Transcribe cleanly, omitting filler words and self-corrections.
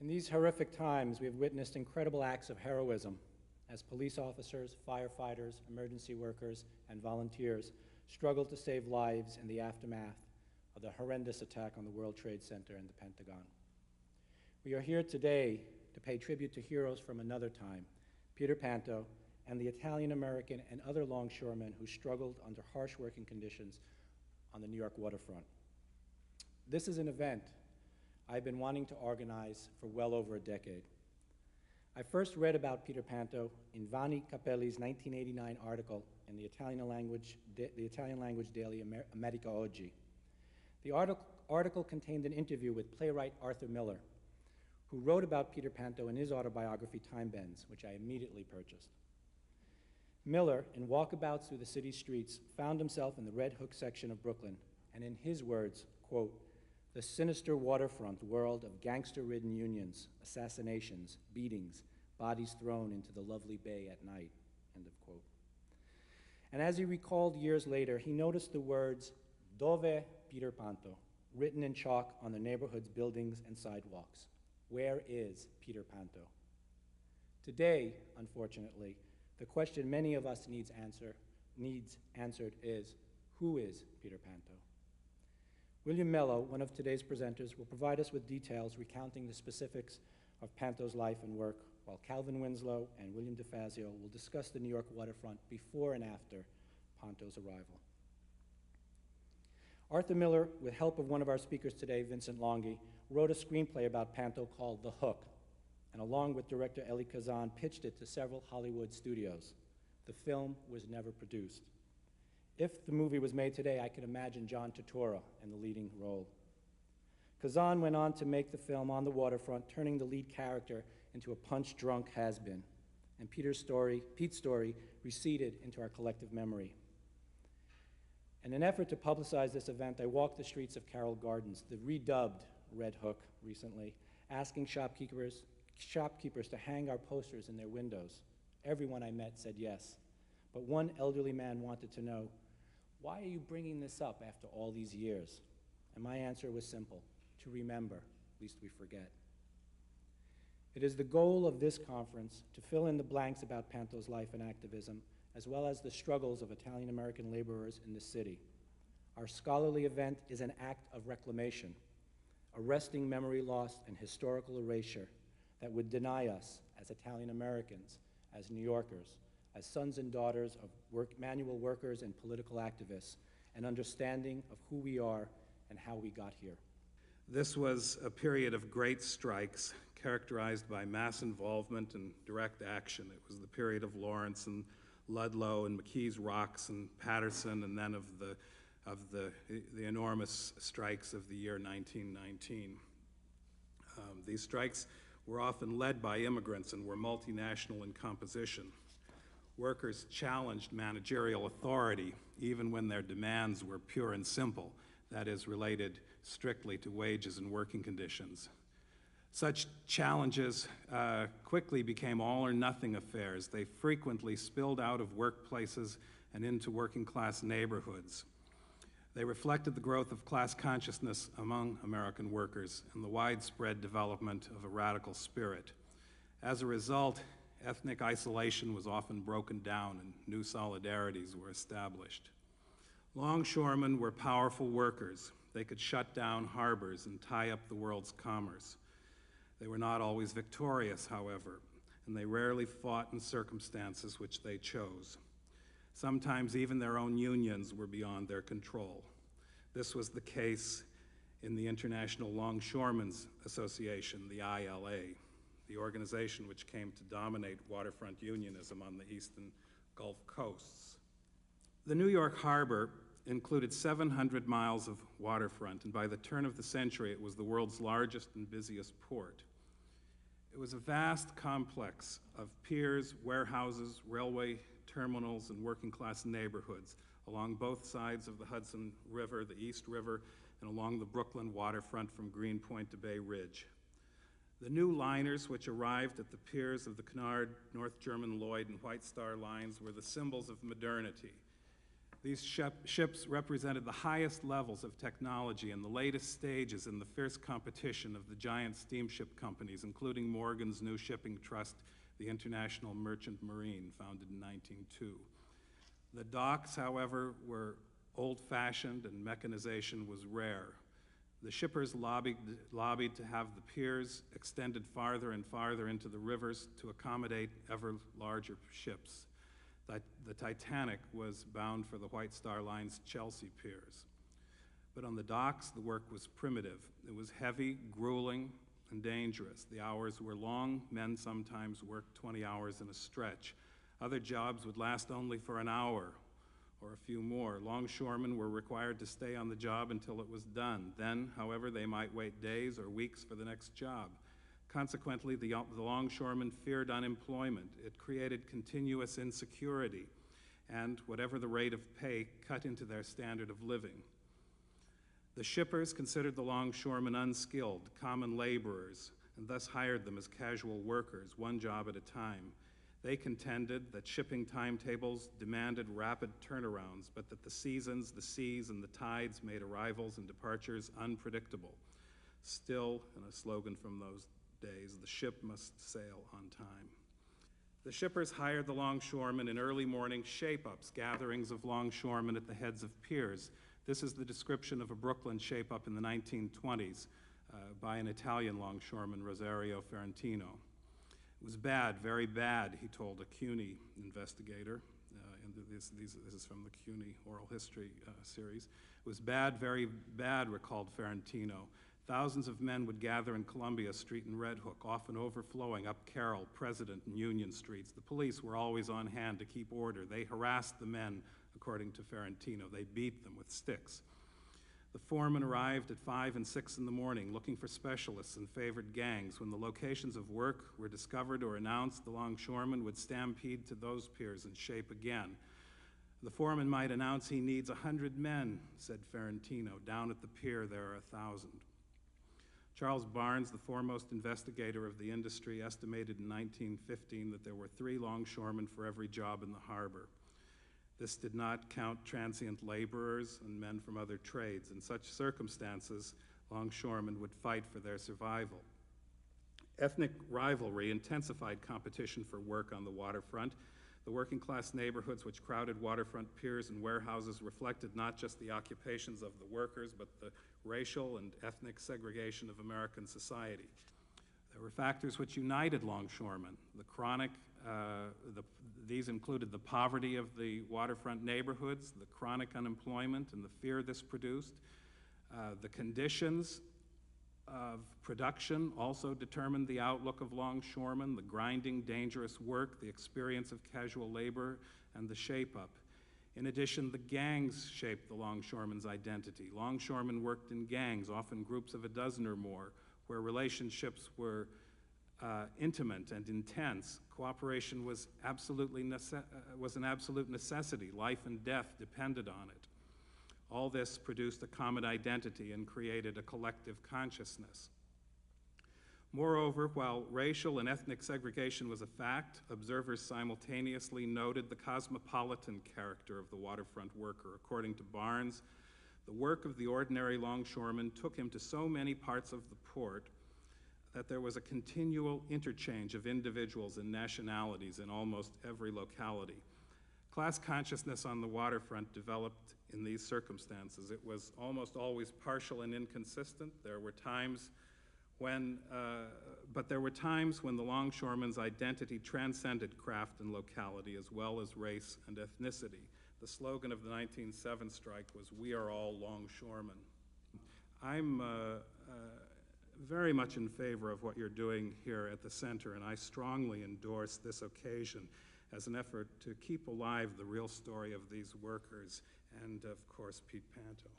In these horrific times, we have witnessed incredible acts of heroism as police officers, firefighters, emergency workers, and volunteers struggle to save lives in the aftermath of the horrendous attack on the World Trade Center and the Pentagon. We are here today to pay tribute to heroes from another time, Peter Panto and the Italian-American and other longshoremen who struggled under harsh working conditions on the New York waterfront. This is an event I've been wanting to organize for well over a decade. I first read about Peter Panto in Vanni Capelli's 1989 article in the Italian language daily America Oggi. The article contained an interview with playwright Arthur Miller, who wrote about Peter Panto in his autobiography Time Bends, which I immediately purchased. Miller, in walkabouts through the city's streets, found himself in the Red Hook section of Brooklyn, and in his words, quote, "The sinister waterfront world of gangster-ridden unions, assassinations, beatings, bodies thrown into the lovely bay at night," end of quote. And as he recalled years later, he noticed the words, "Dove Peter Panto," written in chalk on the neighborhood's buildings and sidewalks. Where is Peter Panto? Today, unfortunately, the question many of us needs answered is, who is Peter Panto? William Mello, one of today's presenters, will provide us with details recounting the specifics of Panto's life and work, while Calvin Winslow and William DeFazio will discuss the New York waterfront before and after Panto's arrival. Arthur Miller, with help of one of our speakers today, Vincent Longhi, wrote a screenplay about Panto called The Hook, and along with director Elie Kazan, pitched it to several Hollywood studios. The film was never produced. If the movie was made today, I could imagine John Turturro in the leading role. Kazan went on to make the film on the waterfront, turning the lead character into a punch-drunk has-been, and Pete's story receded into our collective memory. In an effort to publicize this event, I walked the streets of Carroll Gardens, the redubbed Red Hook, recently, asking shopkeepers to hang our posters in their windows. Everyone I met said yes, but one elderly man wanted to know, "Why are you bringing this up after all these years?" And my answer was simple: to remember, lest we forget. It is the goal of this conference to fill in the blanks about Panto's life and activism, as well as the struggles of Italian-American laborers in the city. Our scholarly event is an act of reclamation, arresting memory loss and historical erasure that would deny us, as Italian-Americans, as New Yorkers, as sons and daughters of manual workers and political activists, an understanding of who we are and how we got here. This was a period of great strikes characterized by mass involvement and direct action. It was the period of Lawrence and Ludlow and McKee's Rocks and Patterson, and then of the enormous strikes of the year 1919. These strikes were often led by immigrants and were multinational in composition. Workers challenged managerial authority even when their demands were pure and simple, that is, related strictly to wages and working conditions. Such challenges quickly became all-or-nothing affairs. They frequently spilled out of workplaces and into working-class neighborhoods. They reflected the growth of class consciousness among American workers and the widespread development of a radical spirit. As a result, ethnic isolation was often broken down and new solidarities were established. Longshoremen were powerful workers. They could shut down harbors and tie up the world's commerce. They were not always victorious, however, and they rarely fought in circumstances which they chose. Sometimes even their own unions were beyond their control. This was the case in the International Longshoremen's Association, the ILA, the organization which came to dominate waterfront unionism on the eastern Gulf coasts. The New York Harbor included 700 miles of waterfront, and by the turn of the century, it was the world's largest and busiest port. It was a vast complex of piers, warehouses, railway terminals, and working-class neighborhoods along both sides of the Hudson River, the East River, and along the Brooklyn waterfront from Greenpoint to Bay Ridge. The new liners which arrived at the piers of the Cunard, North German Lloyd, and White Star lines were the symbols of modernity. These ships represented the highest levels of technology and the latest stages in the fierce competition of the giant steamship companies, including Morgan's new shipping trust, the International Merchant Marine, founded in 1902. The docks, however, were old-fashioned and mechanization was rare. The shippers lobbied to have the piers extended farther and farther into the rivers to accommodate ever larger ships. The Titanic was bound for the White Star Line's Chelsea piers. But on the docks, the work was primitive. It was heavy, grueling, and dangerous. The hours were long. Men sometimes worked 20 hours in a stretch. Other jobs would last only for an hour or a few more. Longshoremen were required to stay on the job until it was done. Then, however, they might wait days or weeks for the next job. Consequently, the longshoremen feared unemployment. It created continuous insecurity, and whatever the rate of pay, cut into their standard of living. The shippers considered the longshoremen unskilled, common laborers, and thus hired them as casual workers, one job at a time. They contended that shipping timetables demanded rapid turnarounds, but that the seasons, the seas, and the tides made arrivals and departures unpredictable. Still, and a slogan from those days, the ship must sail on time. The shippers hired the longshoremen in early morning shape-ups, gatherings of longshoremen at the heads of piers. This is the description of a Brooklyn shape-up in the 1920s by an Italian longshoreman, Rosario Ferrantino. It was bad, very bad, he told a CUNY investigator, and this is from the CUNY oral history series. It was bad, very bad, recalled Ferrantino. Thousands of men would gather in Columbia Street and Red Hook, often overflowing up Carroll, President, and Union Streets. The police were always on hand to keep order. They harassed the men, according to Ferrantino. They beat them with sticks. The foremen arrived at 5 and 6 in the morning, looking for specialists and favored gangs. When the locations of work were discovered or announced, the longshoremen would stampede to those piers and shape again. The foreman might announce he needs 100 men, said Ferrantino. Down at the pier, there are 1,000. Charles Barnes, the foremost investigator of the industry, estimated in 1915 that there were 3 longshoremen for every job in the harbor. This did not count transient laborers and men from other trades. In such circumstances, longshoremen would fight for their survival. Ethnic rivalry intensified competition for work on the waterfront. The working-class neighborhoods which crowded waterfront piers and warehouses reflected not just the occupations of the workers, but the racial and ethnic segregation of American society. There were factors which united longshoremen. These included the poverty of the waterfront neighborhoods, the chronic unemployment, and the fear this produced. The conditions of production also determined the outlook of longshoremen, the grinding, dangerous work, the experience of casual labor, and the shape-up. In addition, the gangs shaped the longshoremen's identity. Longshoremen worked in gangs, often groups of a dozen or more, where relationships were intimate and intense. Cooperation was an absolute necessity. Life and death depended on it. All this produced a common identity and created a collective consciousness. Moreover, while racial and ethnic segregation was a fact, observers simultaneously noted the cosmopolitan character of the waterfront worker. According to Barnes, the work of the ordinary longshoreman took him to so many parts of the port that there was a continual interchange of individuals and nationalities in almost every locality. Class consciousness on the waterfront developed in these circumstances. It was almost always partial and inconsistent. There were times when the longshoreman's identity transcended craft and locality as well as race and ethnicity. The slogan of the 1907 strike was, "We are all longshoremen." I'm very much in favor of what you're doing here at the center, and I strongly endorse this occasion as an effort to keep alive the real story of these workers and, of course, Pete Panto.